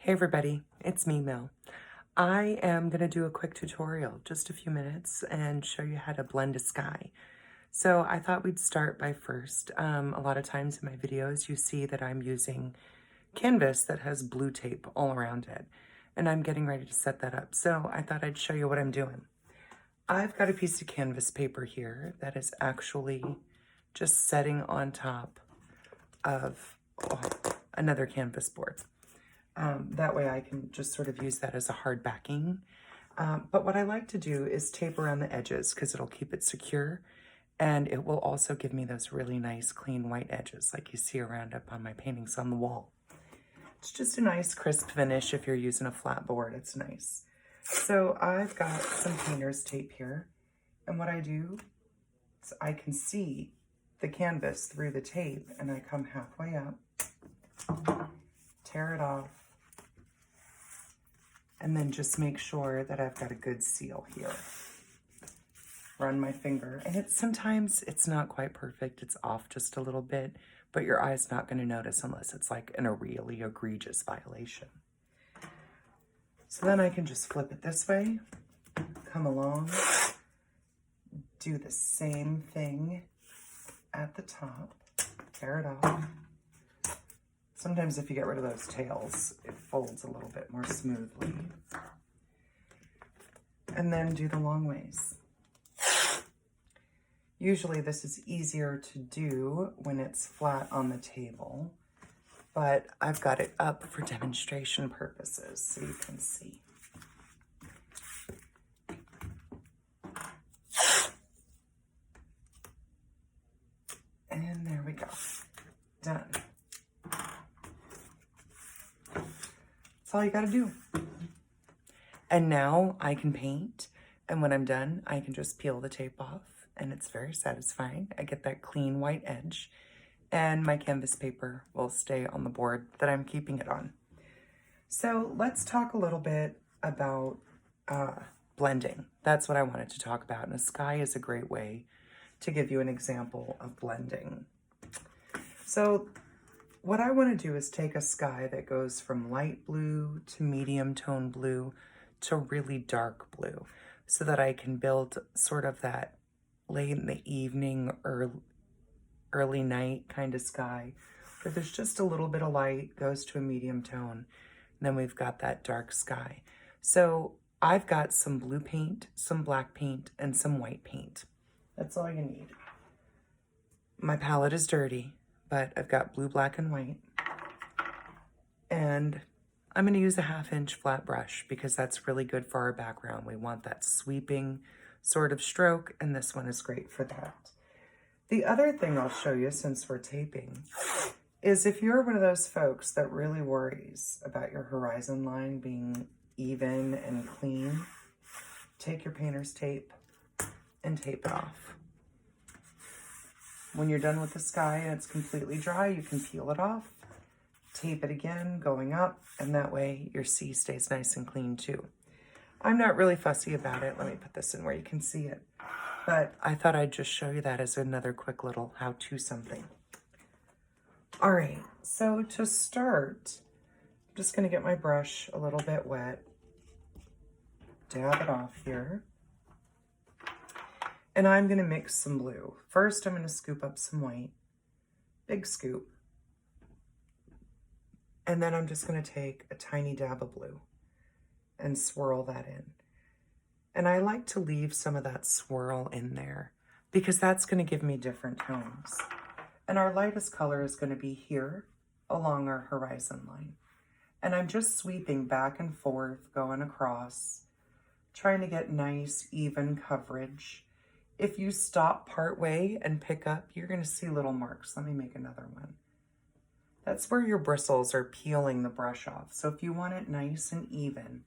Hey everybody, it's me, Mel. I am going to do a quick tutorial, just a few minutes, and show you how to blend a sky. So I thought we'd start by first. A lot of times in my videos, you see that I'm using canvas that has blue tape all around it, and I'm getting ready to set that up. So I thought I'd show you what I'm doing. I've got a piece of canvas paper here that is actually just setting on top of another canvas board. That way I can just sort of use that as a hard backing. But what I like to do is tape around the edges because it'll keep it secure, and it will also give me those really nice clean white edges like you see around up on my paintings on the wall. It's just a nice crisp finish. If you're using a flat board, it's nice. So I've got some painter's tape here, and what I do is I can see the canvas through the tape, and I come halfway up, tear it off, and then just make sure that I've got a good seal here. Run my finger, and sometimes it's not quite perfect. It's off just a little bit, but your eye's not going to notice unless it's like in a really egregious violation. So then I can just flip it this way, come along, do the same thing at the top, tear it off. Sometimes if you get rid of those tails, it folds a little bit more smoothly. And then do the long ways. Usually this is easier to do when it's flat on the table, but I've got it up for demonstration purposes so you can see. And there we go. Done. That's all you gotta do. And now I can paint, and when I'm done, I can just peel the tape off, and it's very satisfying. I get that clean white edge, and my canvas paper will stay on the board that I'm keeping it on. So let's talk a little bit about blending. That's what I wanted to talk about, and a sky is a great way to give you an example of blending. So what I want to do is take a sky that goes from light blue to medium tone blue to really dark blue so that I can build sort of that late in the evening or early night kind of sky where there's just a little bit of light, goes to a medium tone, and then we've got that dark sky. So I've got some blue paint, some black paint, and some white paint. That's all you need. My palette is dirty, but I've got blue, black, and white. And I'm going to use a 1/2 inch flat brush because that's really good for our background. We want that sweeping sort of stroke, and this one is great for that. The other thing I'll show you since we're taping is if you're one of those folks that really worries about your horizon line being even and clean, take your painter's tape and tape it off. When you're done with the sky and it's completely dry, you can peel it off, tape it again, going up, and that way your sea stays nice and clean too. I'm not really fussy about it. Let me put this in where you can see it. But I thought I'd just show you that as another quick little how-to something. All right, so to start, I'm just gonna get my brush a little bit wet, dab it off here. And I'm gonna mix some blue. First, I'm gonna scoop up some white, big scoop. And then I'm just gonna take a tiny dab of blue and swirl that in. And I like to leave some of that swirl in there because that's gonna give me different tones. And our lightest color is gonna be here along our horizon line. And I'm just sweeping back and forth, going across, trying to get nice, even coverage. If you stop partway and pick up, you're gonna see little marks. Let me make another one. That's where your bristles are peeling the brush off. So if you want it nice and even,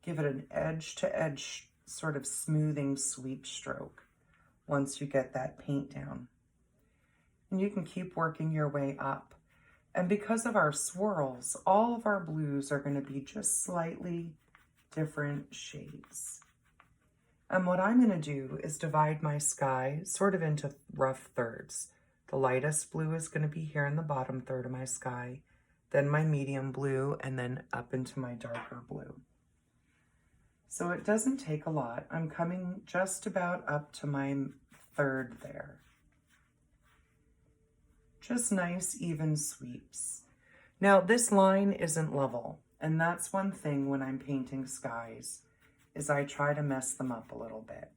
give it an edge to edge sort of smoothing sweep stroke once you get that paint down. And you can keep working your way up. And because of our swirls, all of our blues are gonna be just slightly different shades. And what I'm gonna do is divide my sky sort of into rough thirds. The lightest blue is gonna be here in the bottom third of my sky, then my medium blue, and then up into my darker blue. So it doesn't take a lot. I'm coming just about up to my third there. Just nice, even sweeps. Now, this line isn't level, and that's one thing when I'm painting skies, is I try to mess them up a little bit.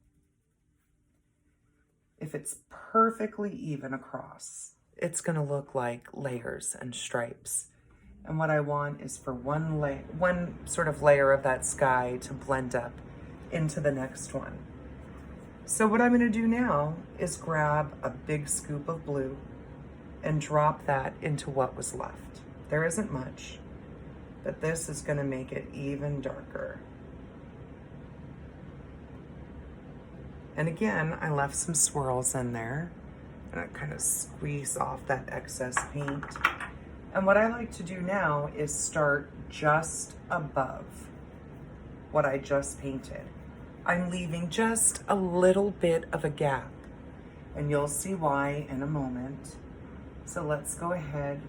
If it's perfectly even across, it's gonna look like layers and stripes. And what I want is for one sort of layer of that sky to blend up into the next one. So what I'm gonna do now is grab a big scoop of blue and drop that into what was left. There isn't much, but this is gonna make it even darker. And again, I left some swirls in there, and I kind of squeeze off that excess paint. And what I like to do now is start just above what I just painted. I'm leaving just a little bit of a gap, and you'll see why in a moment. So let's go ahead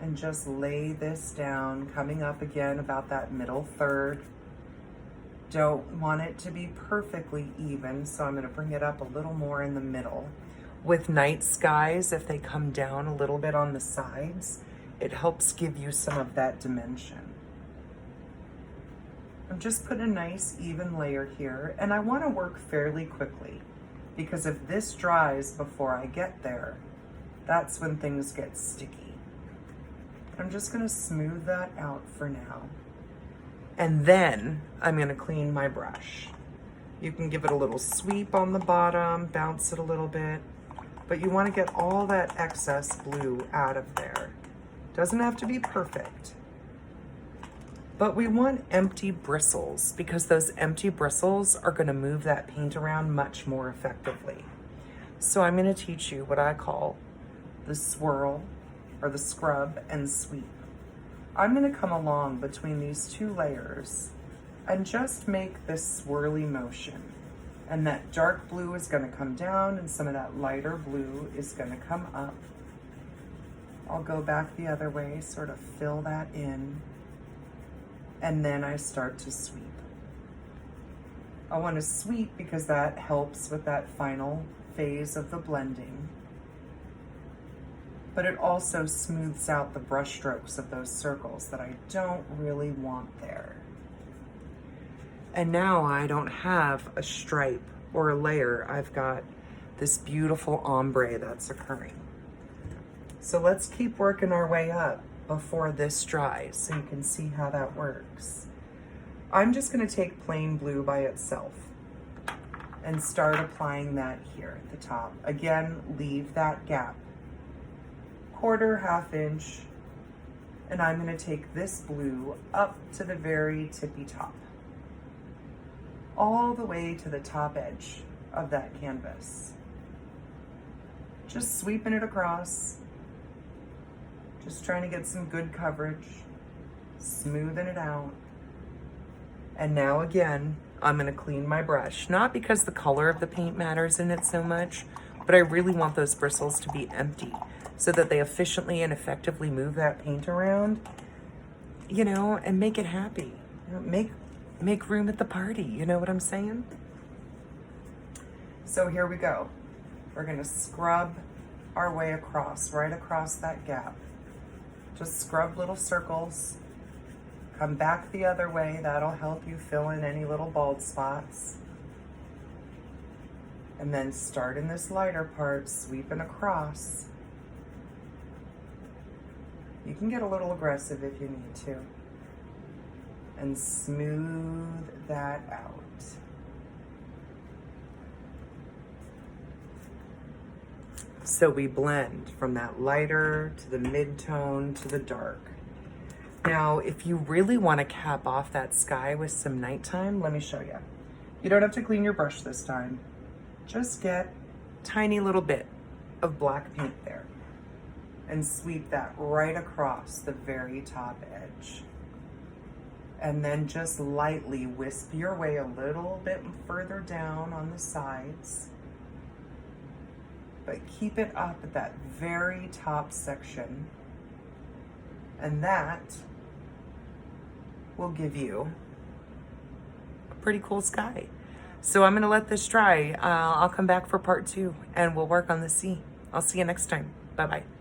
and just lay this down, coming up again about that middle third. Don't want it to be perfectly even, so I'm gonna bring it up a little more in the middle. With night skies, if they come down a little bit on the sides, it helps give you some of that dimension. I'm just putting a nice even layer here, and I wanna work fairly quickly, because if this dries before I get there, that's when things get sticky. I'm just gonna smooth that out for now. And then I'm gonna clean my brush. You can give it a little sweep on the bottom, bounce it a little bit, but you wanna get all that excess blue out of there. Doesn't have to be perfect, but we want empty bristles because those empty bristles are gonna move that paint around much more effectively. So I'm gonna teach you what I call the swirl or the scrub and sweep. I'm gonna come along between these two layers and just make this swirly motion. And that dark blue is gonna come down and some of that lighter blue is gonna come up. I'll go back the other way, sort of fill that in, and then I start to sweep. I wanna sweep because that helps with that final phase of the blending, but it also smooths out the brush strokes of those circles that I don't really want there. And now I don't have a stripe or a layer. I've got this beautiful ombre that's occurring. So let's keep working our way up before this dries so you can see how that works. I'm just gonna take plain blue by itself and start applying that here at the top. Again, leave that gap. Quarter, half inch, and I'm gonna take this blue up to the very tippy top, all the way to the top edge of that canvas. Just sweeping it across, just trying to get some good coverage, smoothing it out. And now again, I'm gonna clean my brush, not because the color of the paint matters in it so much, but I really want those bristles to be empty so that they efficiently and effectively move that paint around, you know, and make it happy. You know, make room at the party, you know what I'm saying? So here we go. We're gonna scrub our way across, right across that gap. Just scrub little circles, come back the other way. That'll help you fill in any little bald spots. And then start in this lighter part, sweeping across. You can get a little aggressive if you need to. And smooth that out. So we blend from that lighter to the mid-tone to the dark. Now, if you really want to cap off that sky with some nighttime, let me show you. You don't have to clean your brush this time. Just get a tiny little bit of black paint there and sweep that right across the very top edge. And then just lightly wisp your way a little bit further down on the sides, but keep it up at that very top section And that will give you a pretty cool sky. So I'm gonna let this dry. I'll come back for part 2 and we'll work on the sea. I'll see you next time. Bye-bye.